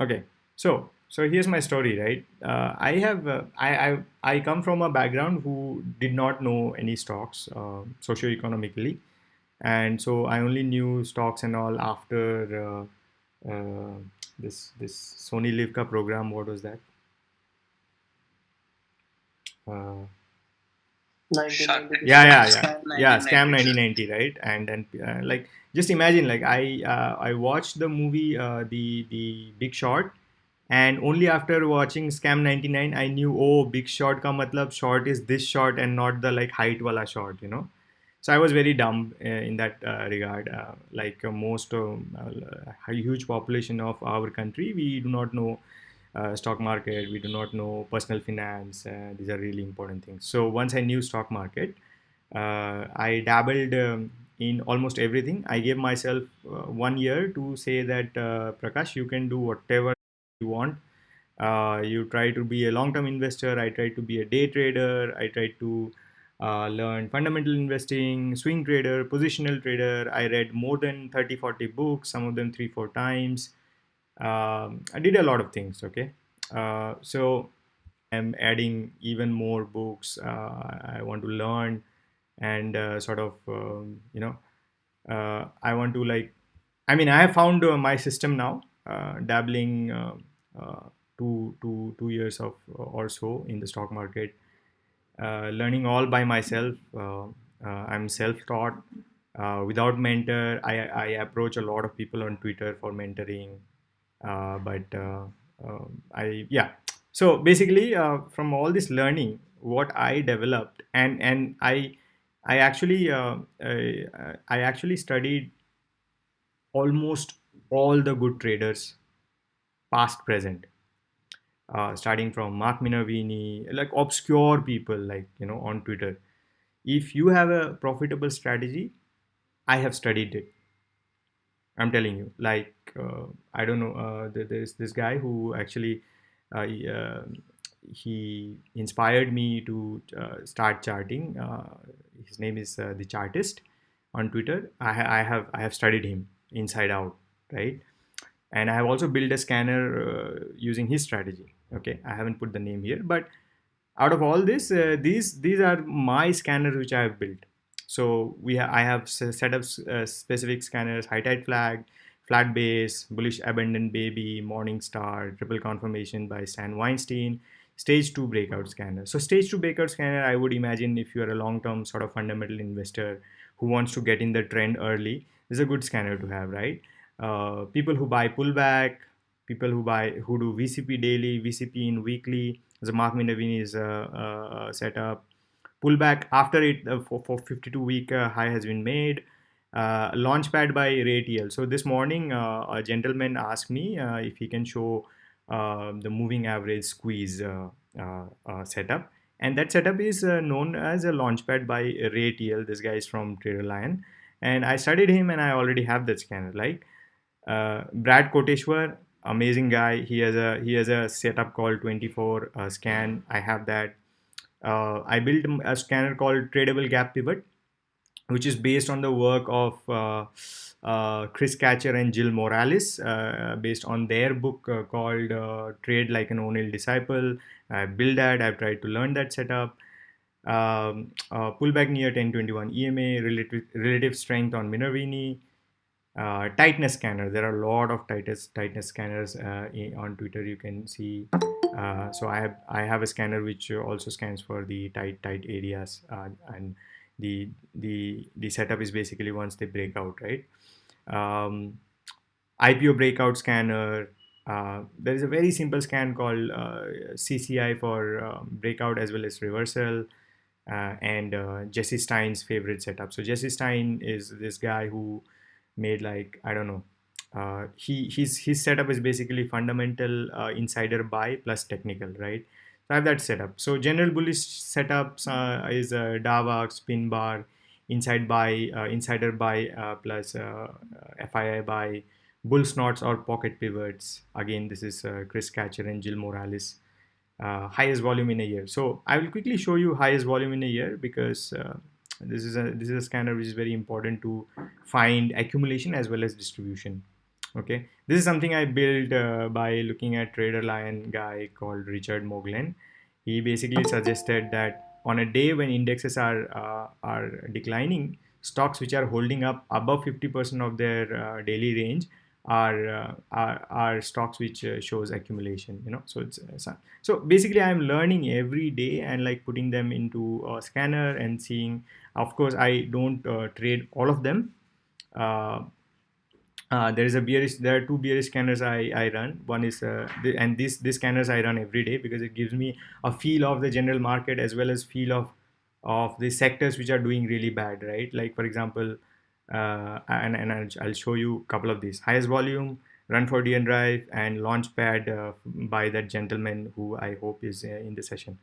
Okay, so here's my story, right? I come from a background who did not know any stocks socioeconomically, and so I only knew stocks and all after this Sony Livka program. What was that? Uh, Shark Tank. yeah, scam 1990. 1990, right? And then like just imagine, like I watched the movie the Big Short, and only after watching scam 99 I knew, oh, big short ka matlab short is this short and not the like height wala short, you know. So I was very dumb in that regard. Like most a huge population of our country, we do not know stock market, we do not know personal finance. These are really important things. So once I knew stock market, I dabbled in almost everything. I gave myself 1 year to say that, Prakash, you can do whatever you want. You try to be a long-term investor. I tried to be a day trader. I tried to learn fundamental investing, swing trader, positional trader. I read more than 30, 40 books, some of them 3, 4 times. I did a lot of things. Okay. So I'm adding even more books. I want to learn and sort of, I want to like, I mean, I have found my system now, dabbling uh, 2 years of or so in the stock market, learning all by myself. I'm self-taught, without mentor. I approach a lot of people on Twitter for mentoring, but I yeah. So basically, from all this learning, what I developed, and I actually I actually studied almost all the good traders, past, present, starting from Mark Minervini, like obscure people, like, you know, on Twitter. If you have a profitable strategy, I have studied it. I'm telling you. Like, I don't know. There's this guy who actually he inspired me to start charting. His name is the Chartist on Twitter. I have studied him inside out, right? And I have also built a scanner using his strategy. Okay, I haven't put the name here, but out of all this, these are my scanners which I have built. So I have set up specific scanners: high tide flag, flat base, bullish abandoned baby, morning star, triple confirmation by Stan Weinstein, stage 2 breakout scanner. So stage 2 breakout scanner, I would imagine, if you are a long term sort of fundamental investor who wants to get in the trend early, is a good scanner to have, right? People who buy pullback, people who do VCP daily, VCP in weekly. The Mark Minervini is setup. Pullback after it, for 52-week high has been made. Launchpad by Ratiel. So this morning, a gentleman asked me if he can show the moving average squeeze setup, and that setup is known as a launchpad by Ratiel. This guy is from Trader Lion, and I studied him, and I already have that scanner. Like, Brad Koteshwar, amazing guy. He has a setup called 24 scan. I have that. I built a scanner called Tradable Gap Pivot, which is based on the work of Chris Catcher and Jill Morales, based on their book called Trade Like an O'Neill Disciple. I built that. I've tried to learn that setup. Pullback near 1021 EMA, relative strength on Minervini, tightness scanner. There are a lot of tightness scanners on Twitter. You can see. So I have a scanner which also scans for the tight areas, and the setup is basically once they break out, right? Um, IPO breakout scanner. There is a very simple scan called CCI for breakout as well as reversal, and Jesse Stein's favorite setup. So Jesse Stein is this guy who made, like, I don't know. His setup is basically fundamental insider buy plus technical, right? So I have that setup. So general bullish setups is DAVAX, pin bar, insider buy plus FII buy, bull snorts or pocket pivots. Again, this is Chris Catcher and Jill Morales. Highest volume in a year. So I will quickly show you highest volume in a year, because this is a scanner which is very important to find accumulation as well as distribution. Okay, this is something I built by looking at Trader Lion guy called Richard Moglen. He basically suggested that on a day when indexes are declining, stocks which are holding up above 50% of their daily range are stocks which shows accumulation. So so basically I'm learning every day and like putting them into a scanner and seeing. Of course, I don't trade all of them. Uh, there are two bearish scanners I run. One is and these scanners I run every day because it gives me a feel of the general market as well as feel of the sectors which are doing really bad, right? Like for example, and I'll show you a couple of these: highest volume, run for DN drive, and launchpad by that gentleman who I hope is in the session.